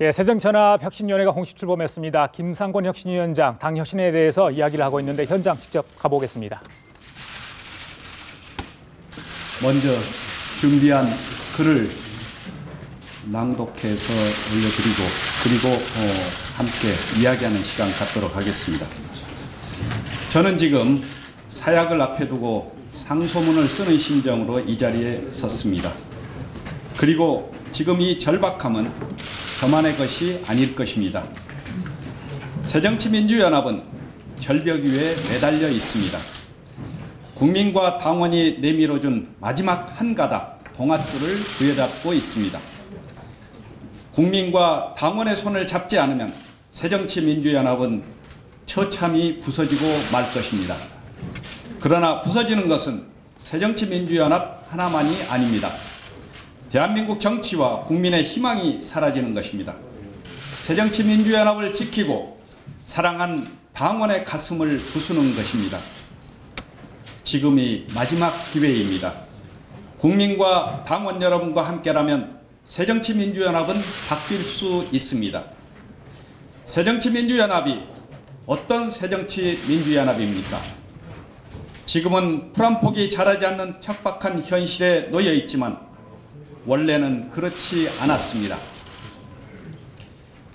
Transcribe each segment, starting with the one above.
예, 새정치연합 혁신위원회가 공식 출범했습니다. 김상곤 혁신위원장, 당 혁신에 대해서 이야기를 하고 있는데 현장 직접 가보겠습니다. 먼저 준비한 글을 낭독해서 올려드리고 그리고 함께 이야기하는 시간 갖도록 하겠습니다. 저는 지금 사약을 앞에 두고 상소문을 쓰는 심정으로 이 자리에 섰습니다. 그리고 지금 이 절박함은 저만의 것이 아닐 것입니다. 새정치민주연합은 절벽 위에 매달려 있습니다. 국민과 당원이 내밀어준 마지막 한 가닥 동아줄을 부여잡고 있습니다. 국민과 당원의 손을 잡지 않으면 새정치민주연합은 처참히 부서지고 말 것입니다. 그러나 부서지는 것은 새정치민주연합 하나만이 아닙니다. 대한민국 정치와 국민의 희망이 사라지는 것입니다. 새정치민주연합을 지키고 사랑한 당원의 가슴을 부수는 것입니다. 지금이 마지막 기회입니다. 국민과 당원 여러분과 함께라면 새정치민주연합은 바뀔 수 있습니다. 새정치민주연합이 어떤 새정치민주연합입니까? 지금은 풀 한 폭이 자라지 않는 척박한 현실에 놓여 있지만 원래는 그렇지 않았습니다.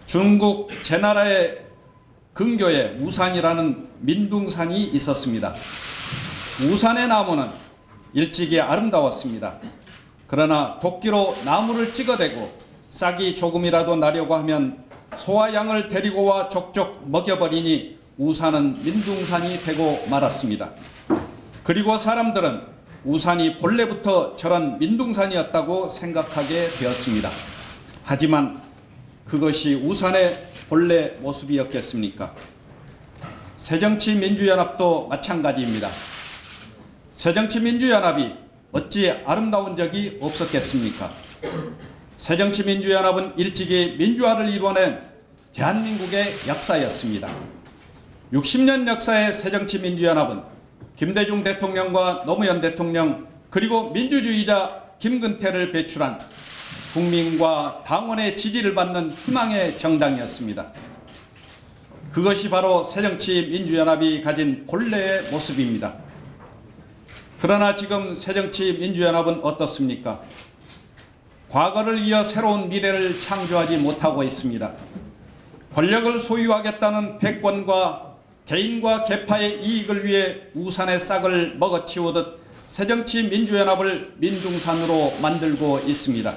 중국 제나라의 근교에 우산이라는 민둥산이 있었습니다. 우산의 나무는 일찍이 아름다웠습니다. 그러나 도끼로 나무를 찍어대고 싹이 조금이라도 나려고 하면 소와 양을 데리고 와 족족 먹여버리니 우산은 민둥산이 되고 말았습니다. 그리고 사람들은 우산이 본래부터 저런 민둥산이었다고 생각하게 되었습니다. 하지만 그것이 우산의 본래 모습이었겠습니까? 새정치민주연합도 마찬가지입니다. 새정치민주연합이 어찌 아름다운 적이 없었겠습니까? 새정치민주연합은 일찍이 민주화를 이뤄낸 대한민국의 역사였습니다. 60년 역사의 새정치민주연합은 김대중 대통령과 노무현 대통령 그리고 민주주의자 김근태를 배출한 국민과 당원의 지지를 받는 희망의 정당이었습니다. 그것이 바로 새정치민주연합이 가진 본래의 모습입니다. 그러나 지금 새정치민주연합은 어떻습니까? 과거를 이어 새로운 미래를 창조하지 못하고 있습니다. 권력을 소유하겠다는 패권과 개인과 계파의 이익을 위해 우산의 싹을 먹어치우듯 새정치민주연합을 민둥산으로 만들고 있습니다.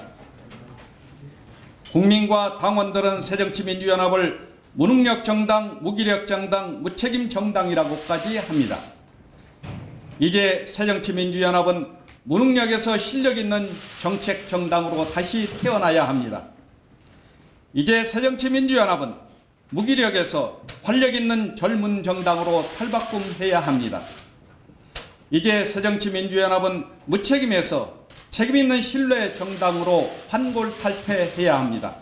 국민과 당원들은 새정치민주연합을 무능력 정당, 무기력 정당, 무책임 정당이라고까지 합니다. 이제 새정치민주연합은 무능력에서 실력 있는 정책 정당으로 다시 태어나야 합니다. 이제 새정치민주연합은 무기력에서 활력 있는 젊은 정당으로 탈바꿈해야 합니다. 이제 새정치민주연합은 무책임에서 책임 있는 신뢰 정당으로 환골탈퇴해야 합니다.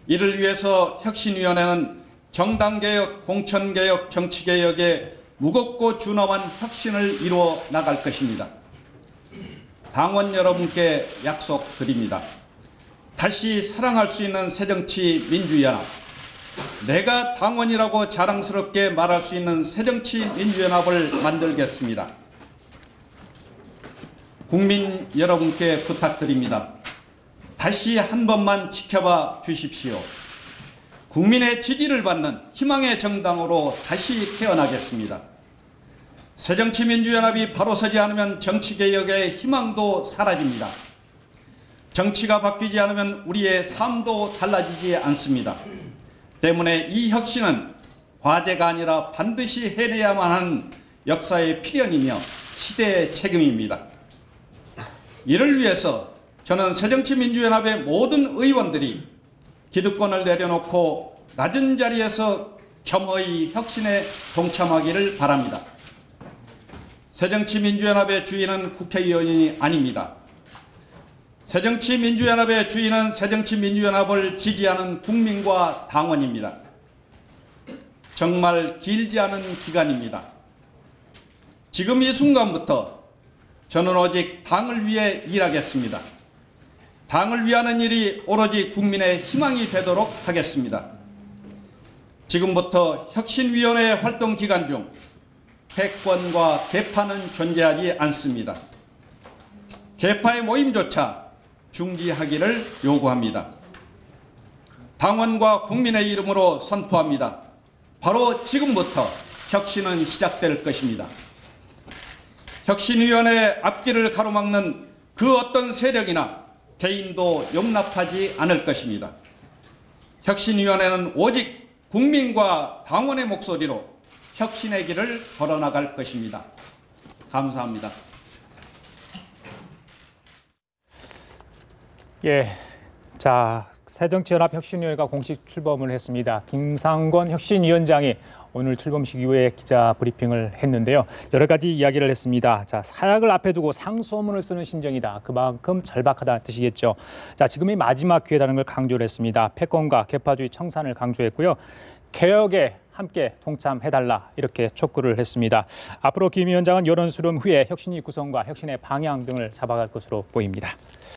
이를 위해서 혁신위원회는 정당개혁, 공천개혁, 정치개혁에 무겁고 준엄한 혁신을 이루어 나갈 것입니다. 당원 여러분께 약속드립니다. 다시 사랑할 수 있는 새정치민주연합, 내가 당원이라고 자랑스럽게 말할 수 있는 새정치민주연합을 만들겠습니다. 국민 여러분께 부탁드립니다. 다시 한 번만 지켜봐 주십시오. 국민의 지지를 받는 희망의 정당으로 다시 태어나겠습니다. 새정치민주연합이 바로 서지 않으면 정치개혁의 희망도 사라집니다. 정치가 바뀌지 않으면 우리의 삶도 달라지지 않습니다. 때문에 이 혁신은 과제가 아니라 반드시 해내야만 하는 역사의 필연이며 시대의 책임입니다. 이를 위해서 저는 새정치민주연합의 모든 의원들이 기득권을 내려놓고 낮은 자리에서 겸허히 혁신에 동참하기를 바랍니다. 새정치민주연합의 주인은 국회의원이 아닙니다. 새정치민주연합의 주인은 새정치민주연합을 지지하는 국민과 당원입니다. 정말 길지 않은 기간입니다. 지금 이 순간부터 저는 오직 당을 위해 일하겠습니다. 당을 위하는 일이 오로지 국민의 희망이 되도록 하겠습니다. 지금부터 혁신위원회 활동 기간 중 패권과 개파는 존재하지 않습니다. 개파의 모임조차 중지하기를 요구합니다. 당원과 국민의 이름으로 선포합니다. 바로 지금부터 혁신은 시작될 것입니다. 혁신위원회 앞길을 가로막는 그 어떤 세력이나 개인도 용납하지 않을 것입니다. 혁신위원회는 오직 국민과 당원의 목소리로 혁신의 길을 걸어나갈 것입니다. 감사합니다. 예, 자, 새정치연합혁신위원회가 공식 출범을 했습니다. 김상권 혁신위원장이 오늘 출범식 이후에 기자 브리핑을 했는데요. 여러 가지 이야기를 했습니다. 자, 사약을 앞에 두고 상소문을 쓰는 심정이다. 그만큼 절박하다는 뜻이겠죠. 자, 지금이 마지막 기회라는 걸 강조를 했습니다. 패권과 개파주의 청산을 강조했고요. 개혁에 함께 동참해달라 이렇게 촉구를 했습니다. 앞으로 김 위원장은 여론 수렴 후에 혁신위 구성과 혁신의 방향 등을 잡아갈 것으로 보입니다.